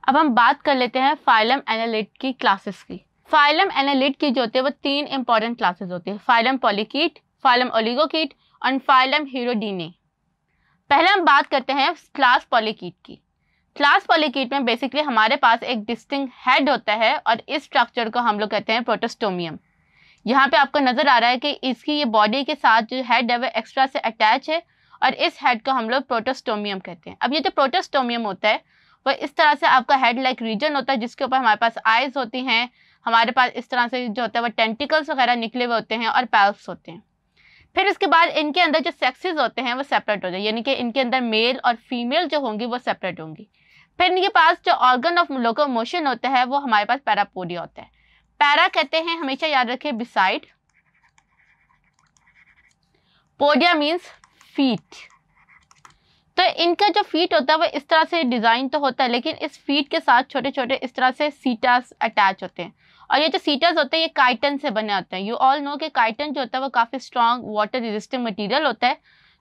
अब हम बात कर लेते हैं फाइलम एनालिड की क्लासेस की। फाइलम एनालिड की जो होती है वो 3 इंपॉर्टेंट क्लासेस होती है, फाइलम पॉलीकीट, फाइलम ओलिगोकीट और फाइलम हीरोडिनी। पहले हम बात करते हैं क्लास पॉलीकीट की। क्लास पॉलीकीट में बेसिकली हमारे पास एक डिस्टिंक्ट हेड होता है और इस स्ट्रक्चर को हम लोग कहते हैं प्रोटोस्टोमियम। यहाँ पे आपको नजर आ रहा है कि इसकी ये बॉडी के साथ जो हेड है वो एक्स्ट्रा से अटैच है और इस हेड को हम लोग प्रोटोस्टोमियम कहते हैं। अब ये जो प्रोटोस्टोमियम होता है वो इस तरह से आपका हेड लाइक रीजन होता है जिसके ऊपर हमारे पास आइज होती हैं, हमारे पास इस तरह से जो होता है वो टेंटिकल्स वगैरह निकले हुए होते हैं और पैल्स होते हैं। फिर इसके बाद इनके अंदर जो सेक्सेस होते हैं वो सेपरेट हो जाए, यानी कि इनके अंदर मेल और फीमेल जो होंगी वो सेपरेट होंगी। फिर इनके पास जो ऑर्गन ऑफ लोकोमोशन होता है वो हमारे पास पैरापोडिया होता है। पैरा कहते हैं, हमेशा याद रखें, बिसाइड, पोडिया मीन्स फीट। तो इनका जो फीट होता है वो इस तरह से डिजाइन तो होता है, लेकिन इस फीट के साथ छोटे छोटे इस तरह से सीटास अटैच होते हैं और ये जो सीटास होते हैं ये काइटन से बने होते हैं। यू ऑल नो कि काइटन जो होता है वो काफी स्ट्रॉन्ग वाटर रेजिस्टेंट मटेरियल होता है,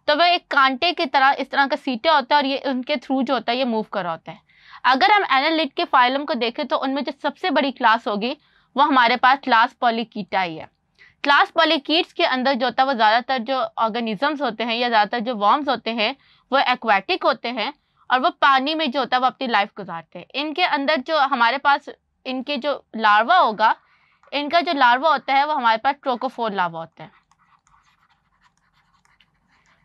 तो वह एक कांटे की तरह इस तरह का सीटा होता है और ये उनके थ्रू जो होता है ये मूव कर रहा होता है। अगर हम एनालिड के फाइलम को देखें तो उनमें जो सबसे बड़ी क्लास होगी वो हमारे पास क्लास पॉलीकीटा ही है। क्लास पॉलीकीट्स के अंदर जो होता है वो ज़्यादातर जो ऑर्गेनिजम्स होते हैं या ज़्यादातर जो वर्म्स होते हैं वो एक्वाटिक होते हैं और वो पानी में जो होता है वो अपनी लाइफ गुजारते हैं। इनके अंदर जो हमारे पास इनके जो लार्वा होगा, इनका जो लार्वा होता है वो हमारे पास ट्रोकोफोर लार्वा होता है।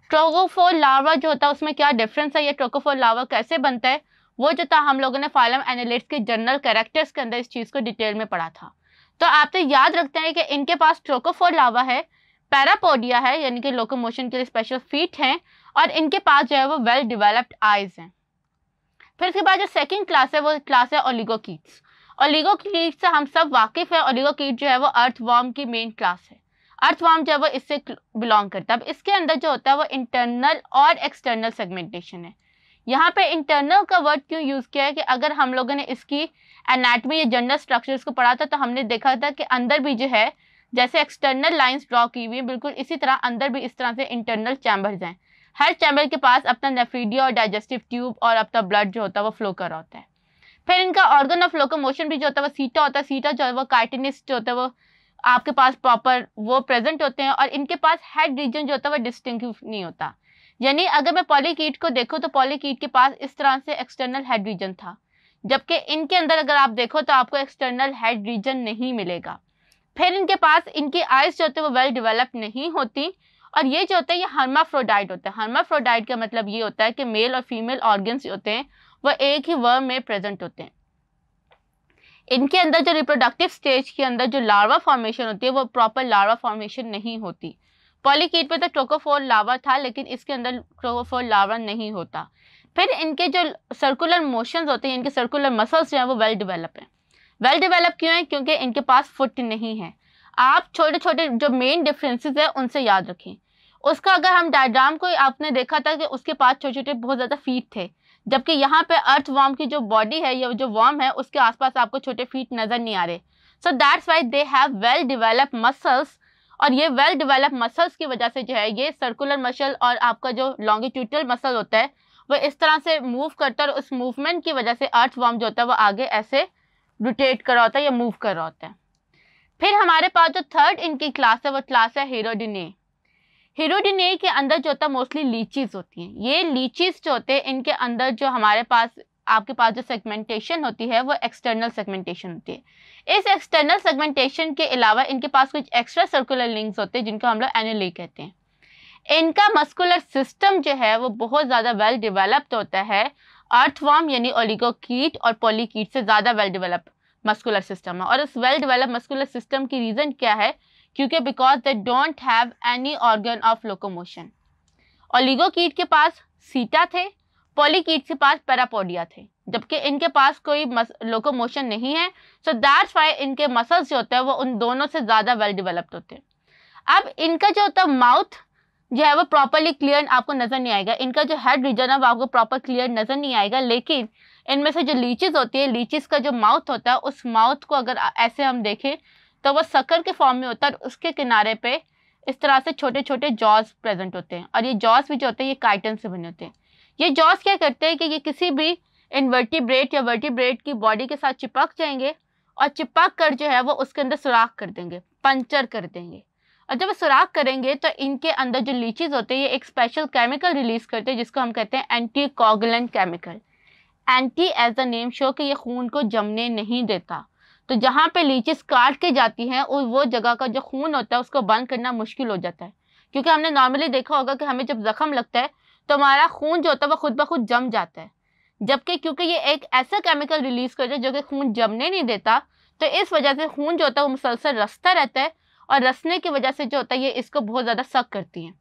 ट्रोकोफोर लार्वा जो होता है उसमें क्या डिफरेंस है, ये ट्रोकोफोर लार्वा कैसे बनता है, वो जो था हम लोगों ने फाइलम एनालिड्स के जनरल कैरेक्टर्स के अंदर इस चीज़ को डिटेल में पढ़ा था। तो आप तो याद रखते हैं कि इनके पास ट्रोकोफोर लार्वा है, पैरापोडिया है यानी कि लोकोमोशन के लिए स्पेशल फीट हैं और इनके पास जो है वो वेल डेवलप्ड आइज हैं। फिर इसके बाद जो सेकंड क्लास है वो क्लास है ओलिगोकीट्स। ओलिगोकीट से हम सब वाकिफ है। ओलिगोकीट जो है वो अर्थवर्म की मेन क्लास है। अर्थवर्म जो है वो इससे बिलोंग करता है। अब इसके अंदर जो होता है वो इंटरनल और एक्सटर्नल सेगमेंटेशन है। यहाँ पे इंटरनल का वर्ड क्यों यूज किया है कि अगर हम लोगों ने इसकी एनाटमी या जनरल स्ट्रक्चर्स को पढ़ा था तो हमने देखा था कि अंदर भी जो है जैसे एक्सटर्नल लाइंस ड्रॉ की हुई है, बिल्कुल इसी तरह अंदर भी इस तरह से इंटरनल चैम्बर्स हैं। हर चैम्बर के पास अपना नेफ्रीडिया और डाइजेस्टिव ट्यूब और अपना ब्लड जो होता है वो फ्लो कर रहा होता है। फिर इनका ऑर्गन ऑफ लोकोमोशन भी जो होता है वो सीटा होता है। सीटा जो है वो काइटिनिस जो होता है वो आपके पास प्रॉपर वो प्रेजेंट होते हैं और इनके पास हेड रीजन जो होता है वो डिस्टिंक्टिव नहीं होता। यानी अगर मैं पॉलीकीट को देखूं तो पॉलीकीट के पास इस तरह से एक्सटर्नल हेड रीजन था, जबकि इनके अंदर अगर आप देखो तो आपको एक्सटर्नल हेड रीजन नहीं मिलेगा। फिर इनके पास इनकी आइज जो होते हैं वो वेल डेवलप्ड नहीं होती और ये जो होता है ये हर्माफ्रोडाइट होता है। हर्माफ्रोडाइट का मतलब ये होता है कि मेल और फीमेल ऑर्गन्स होते हैं वो एक ही वर्म में प्रेजेंट होते हैं। इनके अंदर जो रिप्रोडक्टिव स्टेज के अंदर जो लार्वा फॉर्मेशन होती है वो प्रॉपर लार्वा फॉर्मेशन नहीं होती। पॉलीकीट पे तो ट्रोकोफोर लार्वा था लेकिन इसके अंदर ट्रोकोफोर लार्वा नहीं होता। फिर इनके जो सर्कुलर मोशंस होते हैं, इनके सर्कुलर मसल्स जो हैं वो वेल डेवलप हैं। वेल डेवलप क्यों है? क्योंकि इनके पास फुट नहीं है। आप छोटे छोटे जो मेन डिफरेंसेस है उनसे याद रखें। उसका अगर हम डायग्राम को आपने देखा था कि उसके पास छोटे छोटे बहुत ज़्यादा फीट थे, जबकि यहाँ पे अर्थ वर्म की जो बॉडी है या जो वर्म है उसके आसपास आपको छोटे फीट नज़र नहीं आ रहे। So that's why they have well develop muscles और ये वेल डेवलप मसल्स की वजह से जो है ये सर्कुलर मसल और आपका जो लॉन्गिट्यूडल मसल होता है वो इस तरह से मूव करता है और उस मूवमेंट की वजह से अर्थ वर्म जो होता है वो आगे ऐसे रोटेट कर रहा होता है या मूव कर रहा होता है। फिर हमारे पास जो थर्ड इनकी क्लास है वो क्लास है हीरोडिने। हीरोडिने के अंदर जो होता है मोस्टली लीचीज होती हैं। ये लीचीज जो होते हैं इनके अंदर जो हमारे पास आपके पास जो सेगमेंटेशन होती है वो एक्सटर्नल सेगमेंटेशन होती है। इस एक्सटर्नल सेगमेंटेशन के अलावा इनके पास कुछ एक्स्ट्रा सर्कुलर लिंक्स होते हैं जिनको हम लोग एनुली कहते हैं। इनका मस्कुलर सिस्टम जो है वो बहुत ज़्यादा वेल डेवलप्ड होता है। अर्थवर्म यानी ओलिगोकीट और पॉलीकीट से ज़्यादा वेल डेवलप मस्कुलर सिस्टम है। और इस वेल डेवलप मस्कुलर सिस्टम की रीज़न क्या है? क्योंकि because they don't have any organ of locomotion. Oligochaete के पास सीटा थे, पॉलीकीट के पास पैरापोडिया थे, जबकि इनके पास कोई लोकोमोशन नहीं है। सो दैट्स वाई इनके मसल्स जो होते हैं वो उन दोनों से ज़्यादा वेल डेवलप्ड होते हैं। अब इनका जो होता है माउथ जो है वो प्रॉपरली क्लियर आपको नज़र नहीं आएगा। इनका जो हेड रीजन है वो आपको प्रॉपर क्लियर नज़र नहीं आएगा, लेकिन इनमें से जो लीचीज होती है, लीचीज का जो माउथ होता है उस माउथ को अगर ऐसे हम देखें तो वो शक्कर के फॉर्म में होता है और उसके किनारे पे इस तरह से छोटे छोटे जॉज प्रेजेंट होते हैं और ये जॉज भी जो होते हैं ये काइटन से बने होते हैं। ये जॉज क्या करते हैं कि ये किसी भी इनवर्टिब्रेट या वर्टिब्रेट की बॉडी के साथ चिपक जाएंगे और चिपक कर जो है वो उसके अंदर सुराख कर देंगे, पंचर कर देंगे। और जब सुराख करेंगे तो इनके अंदर जो लीचीज होते हैं ये एक स्पेशल केमिकल रिलीज करते हैं जिसको हम कहते हैं anti coagulant chemical. Anti as the name show कि ये खून को जमने नहीं देता। तो जहाँ पे लीचीज काट के जाती हैं वो जगह का जो खून होता है उसको बंद करना मुश्किल हो जाता है, क्योंकि हमने नॉर्मली देखा होगा कि हमें जब जख्म लगता है तो हमारा खून जो होता है वो खुद ब खुद जम जाता है, जबकि क्योंकि ये एक ऐसा केमिकल रिलीज करता है जो कि खून जमने नहीं देता, तो इस वजह से खून जो होता है वो मुसलसल रसता रहता है और रसने की वजह से जो होता है ये इसको बहुत ज़्यादा सक करती हैं।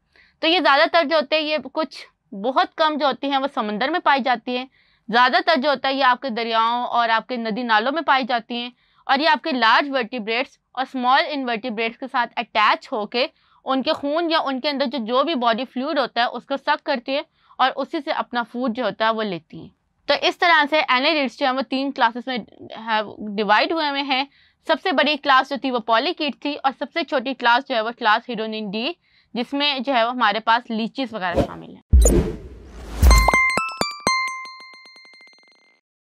तो ये ज़्यादातर जो होते हैं ये कुछ बहुत कम जो होती हैं वो समंदर में पाई जाती हैं, ज़्यादातर जो होता है ये आपके दरियाओं और आपके नदी नालों में पाई जाती हैं, और ये आपके लार्ज वर्टिब्रेट्स और स्मॉल इनवर्टिब्रेट्स के साथ अटैच होके उनके खून या उनके अंदर जो भी बॉडी फ्लूइड होता है उसको सक करती है और उसी से अपना फूड जो होता है वो लेती हैं। तो इस तरह से एनालिड्स जो है वो 3 क्लासेस में डिवाइड हुए हैं। सबसे बड़ी क्लास जो थी वो पॉलीकीट थी और सबसे छोटी क्लास जो है वो क्लास हिरोनिन डी, जिसमें जो है वो हमारे पास लीचीज वगैरह शामिल है।